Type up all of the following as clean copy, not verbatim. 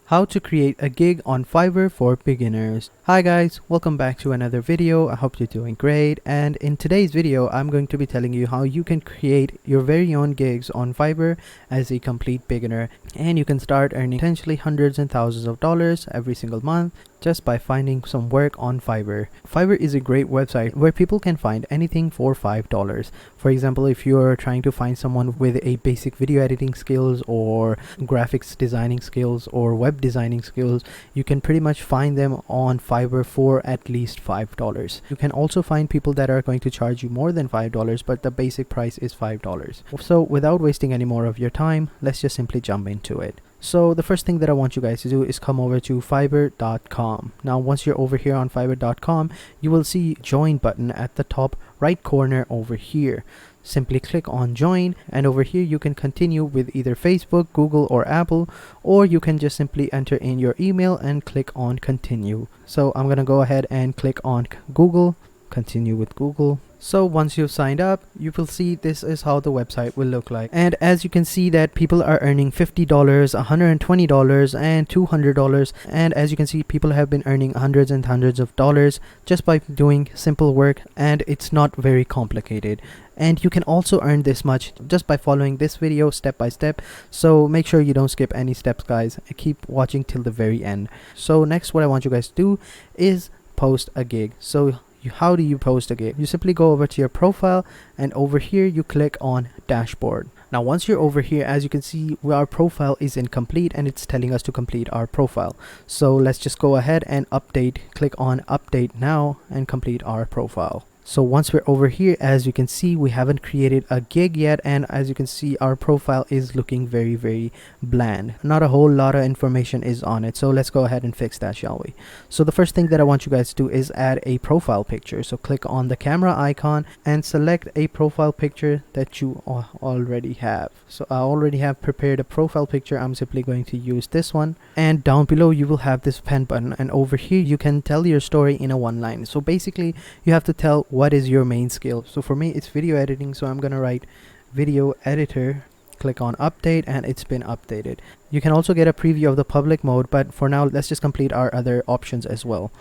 How to create a gig on Fiverr for beginners. Hi guys, welcome back to another video. I hope you're doing great, and in today's video I'm going to be telling you how you can create your very own gigs on Fiverr as a complete beginner, and you can start earning potentially hundreds and thousands of dollars every single month just by finding some work on Fiverr. Fiverr is a great website where people can find anything for $5. For example, if you're trying to find someone with a basic video editing skills or graphics designing skills or web designing skills, you can pretty much find them on Fiverr for at least $5. You can also find people that are going to charge you more than $5, but the basic price is $5. So without wasting any more of your time, let's just simply jump into it. So the first thing that I want you guys to do is come over to fiverr.com. Now once you're over here on fiverr.com, you will see join button at the top right corner over here. Simply click on join, and over here you can continue with either Facebook, Google or Apple, or you can just simply enter in your email and click on continue. So I'm gonna go ahead and click on Google, continue with Google. So once you've signed up, you will see this is how the website will look like. And as you can see that people are earning $50, $120 and $200. And as you can see, people have been earning hundreds and hundreds of dollars just by doing simple work, and it's not very complicated. And you can also earn this much just by following this video step by step. So make sure you don't skip any steps, guys. Keep watching till the very end. So next, what I want you guys to do is post a gig. So how do you post a gig? You simply go over to your profile, and over here you click on dashboard. Now once you're over here, as you can see, our profile is incomplete and it's telling us to complete our profile. So let's just go ahead and update. Click on update now and complete our profile. So once we're over here, as you can see, we haven't created a gig yet, and as you can see, our profile is looking very bland. Not a whole lot of information is on it. So let's go ahead and fix that, shall we? So the first thing that I want you guys to do is add a profile picture. So click on the camera icon and select a profile picture that you already have. So I already have prepared a profile picture. I'm simply going to use this one, and down below you will have this pen button, and over here you can tell your story in a one line. So basically you have to tell what is your main skill. So for me it's video editing, so I'm gonna write video editor. Click on update, and it's been updated. You can also get a preview of the public mode, but for now let's just complete our other options as well.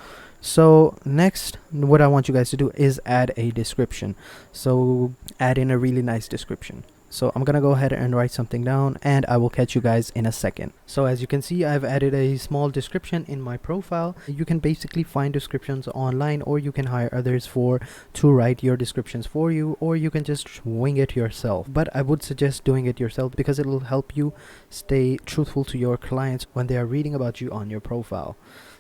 So next, what I want you guys to do is add a description. So add in a really nice description. So I'm gonna go ahead and write something down, and I will catch you guys in a second. So as you can see, I've added a small description in my profile. You can basically find descriptions online, or you can hire others to write your descriptions for you, or you can just wing it yourself. But I would suggest doing it yourself because it will help you stay truthful to your clients when they are reading about you on your profile.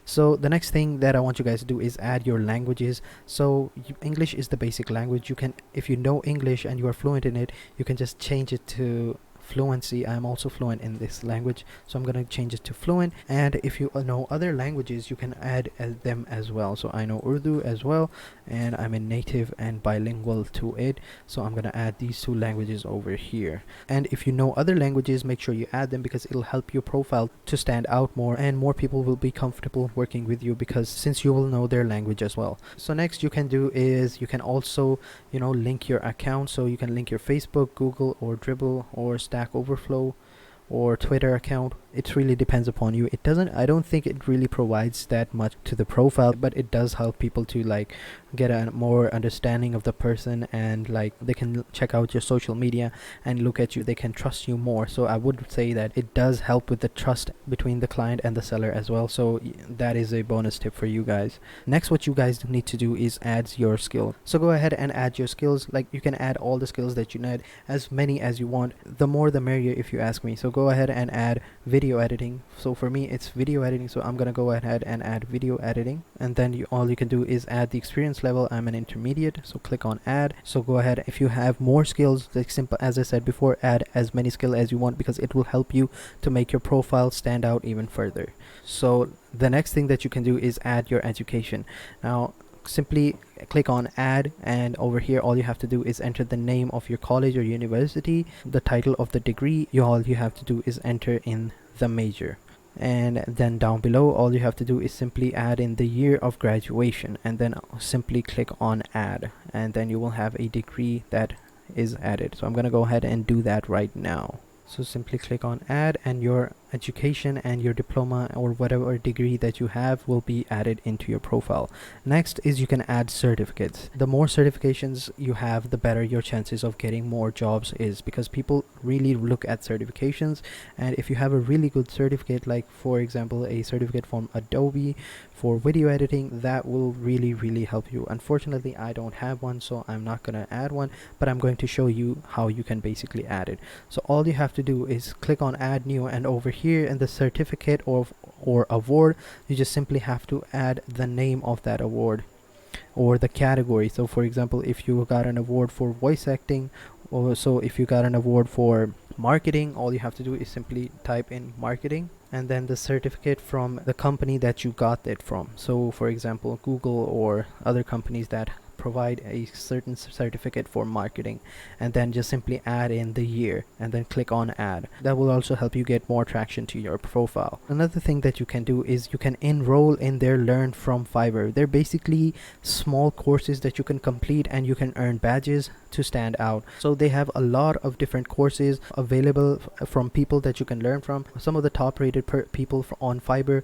So the next thing that I want you guys to do is add your languages. So English is the basic language. You can, if you know English and you are fluent in it, you can just change it to fluency. I'm also fluent in this language, so I'm going to change it to fluent. And if you know other languages, you can add them as well. So I know Urdu as well, and I'm a native and bilingual to it, so I'm going to add these two languages over here. And if you know other languages, make sure you add them because it'll help your profile to stand out more, and more people will be comfortable working with you because since you will know their language as well. So next you can do is you can also link your account. So you can link your Facebook, Google or Dribble or Stack Overflow or Twitter account. It really depends upon you. I don't think it really provides that much to the profile, but it does help people to get a more understanding of the person, and they can check out your social media and look at you. They can trust you more. So I would say that it does help with the trust between the client and the seller as well. So that is a bonus tip for you guys. Next, what you guys need to do is add your skill. So go ahead and add your skills. You can add all the skills that you need, as many as you want. The more the merrier, if you ask me. So go ahead and add video editing. So for me it's video editing, so I'm gonna go ahead and add video editing, and then all you can do is add the experience level. I'm an intermediate, so click on add. So go ahead, if you have more skills, simple as I said before, add as many skills as you want because it will help you to make your profile stand out even further. So the next thing that you can do is add your education. Now simply click on add, and over here all you have to do is enter the name of your college or university, the title of the degree. All you have to do is enter in the major, and then down below all you have to do is simply add in the year of graduation, and then simply click on add, and then you will have a degree that is added. So I'm gonna go ahead and do that right now. So simply click on add, and your education and your diploma or whatever degree that you have will be added into your profile. Next is you can add certificates. The more certifications you have, the better your chances of getting more jobs is, because people really look at certifications. And if you have a really good certificate, like for example a certificate from Adobe for video editing, that will really help you. Unfortunately, I don't have one, so I'm not gonna add one, but I'm going to show you how you can basically add it. So all you have to do is click on add new, and over here in the certificate or award, you just simply have to add the name of that award or the category. So for example, if you got an award for voice acting, or so if you got an award for marketing, all you have to do is simply type in marketing and then the certificate from the company that you got it from. So for example, Google or other companies that provide a certain certificate for marketing, and then just simply add in the year and then click on add. That will also help you get more traction to your profile. Another thing that you can do is you can enroll in their Learn from Fiverr. They're basically small courses that you can complete and you can earn badges to stand out. So they have a lot of different courses available from people that you can learn from. Some of the top rated people on Fiverr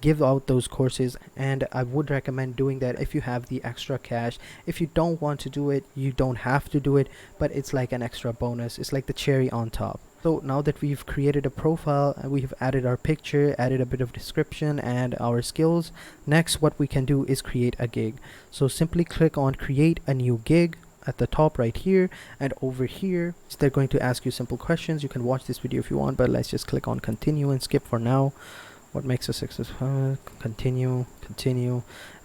give out those courses, and I would recommend doing that if you have the extra cash. If you don't want to do it, you don't have to do it, but it's like an extra bonus. It's like the cherry on top. So now that we've created a profile, we've added our picture, added a bit of description and our skills, next what we can do is create a gig. So simply click on create a new gig at the top right here, and over here they're going to ask you simple questions. You can watch this video if you want, but let's just click on continue and skip for now. What makes a successful? Continue,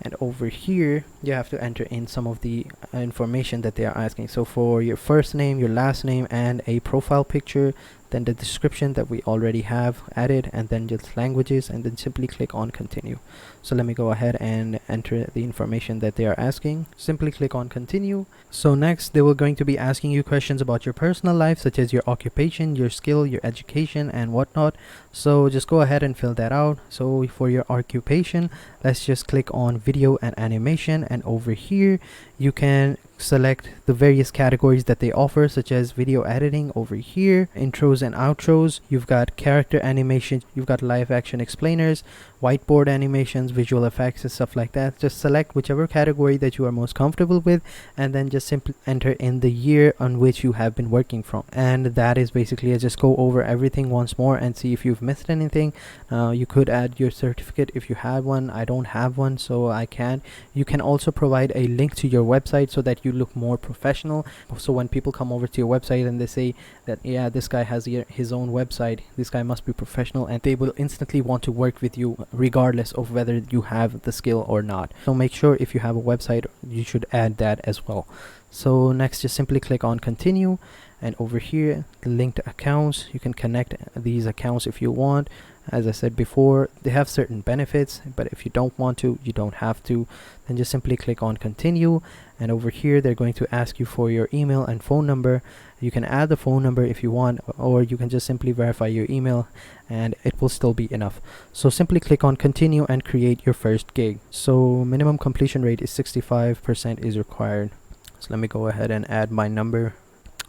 and over here you have to enter in some of the information that they are asking. So for your first name, your last name, and a profile picture, then the description that we already have added, and then just languages, and then simply click on continue. So let me go ahead and enter the information that they are asking. Simply click on continue. So next they were going to be asking you questions about your personal life, such as your occupation, your skill, your education, and whatnot. So just go ahead and fill that out. So for your occupation, let's just click on video and animation, and over here you can select the various categories that they offer, such as video editing over here, intros and outros, you've got character animation, you've got live action explainers, whiteboard animations, visual effects and stuff like that. Just select whichever category that you are most comfortable with, and then just simply enter in the year on which you have been working from. And that is basically it. Just go over everything once more and see if you've missed anything. You could add your certificate if you had one. I don't have one, so I can't. You can also provide a link to your website so that you look more professional. So when people come over to your website and they say that, yeah, this guy has his own website, this guy must be professional, and they will instantly want to work with you regardless of whether you have the skill or not. So make sure if you have a website, you should add that as well. So next, just simply click on continue, and over here the linked accounts, you can connect these accounts if you want. As I said before, they have certain benefits, but if you don't want to, you don't have to. Then just simply click on continue, and over here they're going to ask you for your email and phone number. You can add the phone number if you want, or you can just simply verify your email and it will still be enough. So simply click on continue and create your first gig. So minimum completion rate is 65% is required. So let me go ahead and add my number.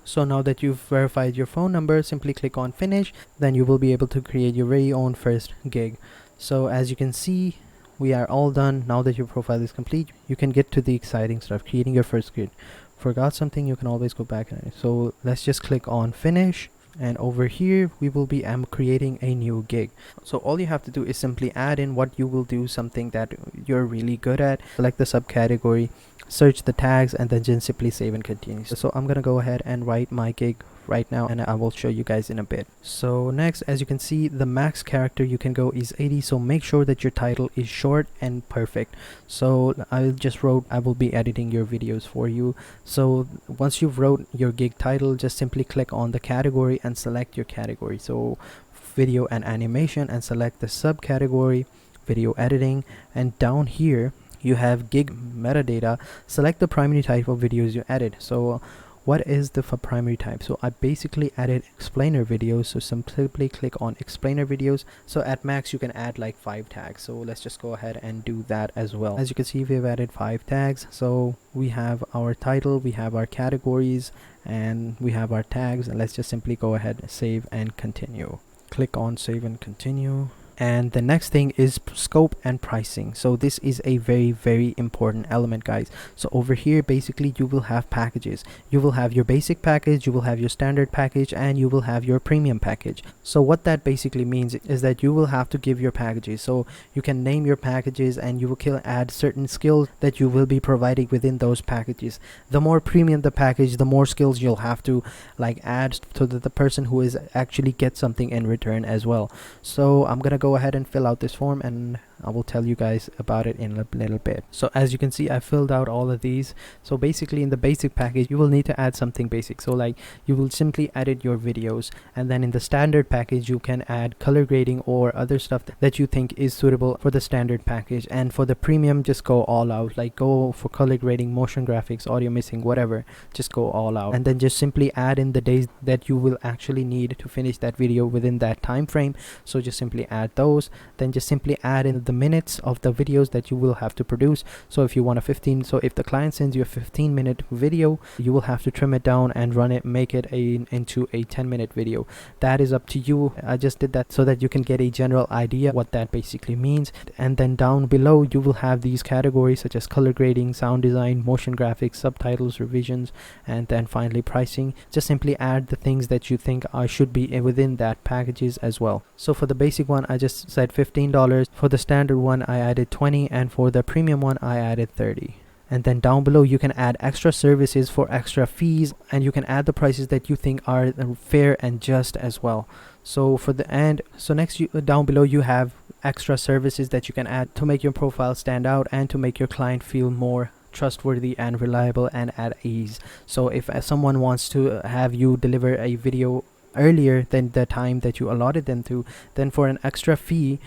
So now that you've verified your phone number, simply click on finish. Then you will be able to create your very own first gig. So as you can see, we are all done. Now that your profile is complete, you can get to the exciting stuff, creating your first gig. Forgot something, you can always go back. So let's just click on finish, and over here we will be creating a new gig. So all you have to do is simply add in what you will do, something that you're really good at. Select the subcategory, search the tags, and then just simply save and continue. So I'm gonna go ahead and write my gig right now, and I will show you guys in a bit. So next, as you can see, the max character you can go is 80. So make sure that your title is short and perfect. So I just wrote, I will be editing your videos for you. So once you've wrote your gig title, just simply click on the category and select your category. So video and animation, and select the subcategory video editing, and down here you have gig metadata. Select the primary type of videos you edit. So what is the primary type? So I basically added explainer videos, so simply click on explainer videos. So at max you can add like 5 tags, so let's just go ahead and do that as well. As you can see, we've added 5 tags. So we have our title, we have our categories, and we have our tags, and let's just simply go ahead, save and continue. click on save and continue. And the next thing is scope and pricing. So this is a very important element, guys. So over here basically you will have packages. You will have your basic package, you will have your standard package, and you will have your premium package. So what that basically means is that you will have to give your packages. So you can name your packages and you will add certain skills that you will be providing within those packages. The more premium the package, the more skills you'll have to like add so that the person who is actually get something in return as well. So I'm gonna go ahead and fill out this form, and I will tell you guys about it in a little bit. So as you can see, I filled out all of these. So basically in the basic package you will need to add something basic. So like you will simply edit your videos, and then in the standard package you can add color grading or other stuff that you think is suitable for the standard package. And for the premium, just go all out, like go for color grading, motion graphics, audio mixing, whatever, just go all out. And then just simply add in the days that you will actually need to finish that video within that time frame. So just simply add those, then just simply add in the minutes of the videos that you will have to produce. So if you want a so if the client sends you a 15-minute video, you will have to trim it down and make it into a 10-minute video. That is up to you. I just did that so that you can get a general idea what that basically means. And then down below you will have these categories such as color grading, sound design, motion graphics, subtitles, revisions, and then finally pricing. Just simply add the things that you think should be within that packages as well. So for the basic one I just said $15. For the standard one I added 20, and for the premium one I added 30. And then down below you can add extra services for extra fees, and you can add the prices that you think are fair and just as well. So for the end, so next down below you have extra services that you can add to make your profile stand out and to make your client feel more trustworthy and reliable and at ease. So if someone wants to have you deliver a video earlier than the time that you allotted them to, then for an extra fee,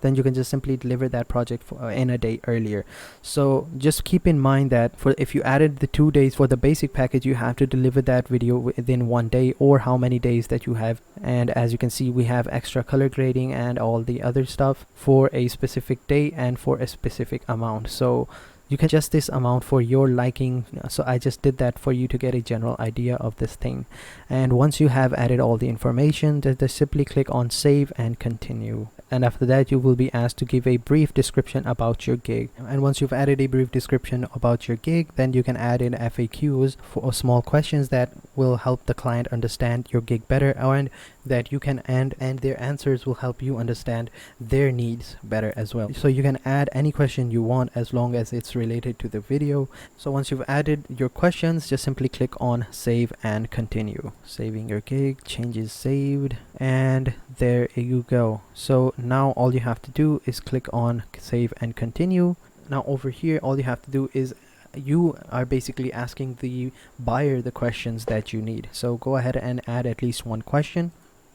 then you can just simply deliver that project in a day earlier. So just keep in mind that if you added the 2 days for the basic package, you have to deliver that video within 1 day or how many days that you have. And as you can see, we have extra color grading and all the other stuff for a specific day and for a specific amount. So you can adjust this amount for your liking. So I just did that for you to get a general idea of this thing. And once you have added all the information, just simply click on save and continue. And after that you will be asked to give a brief description about your gig. And once you've added a brief description about your gig, then you can add in FAQs for small questions that will help the client understand your gig better, and that you can and their answers will help you understand their needs better as well. So you can add any question you want as long as it's related to the video. So once you've added your questions, just simply click on save and continue. Saving your gig, changes saved, and there you go. So now all you have to do is click on save and continue. Now over here all you have to do is you are basically asking the buyer the questions that you need. So go ahead and add at least one question.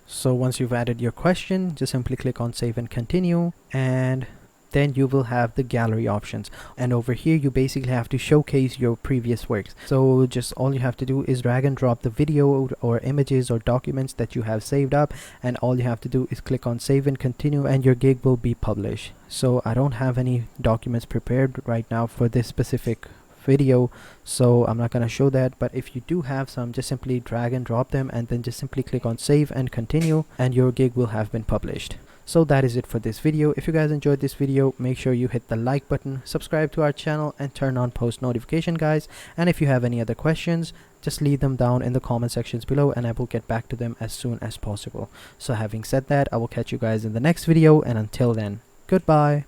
So once you've added your question, just simply click on save and continue, and then you will have the gallery options. And over here you basically have to showcase your previous works. So just all you have to do is drag and drop the video or images or documents that you have saved up, and all you have to do is click on save and continue, and your gig will be published. So I don't have any documents prepared right now for this specific video, so I'm not going to show that, but if you do have some, just simply drag and drop them and then just simply click on save and continue, and your gig will have been published. So that is it for this video. If you guys enjoyed this video, make sure you hit the like button, subscribe to our channel, and turn on post notification, guys. And if you have any other questions, just leave them down in the comment sections below and I will get back to them as soon as possible. So having said that, I will catch you guys in the next video, and until then, goodbye.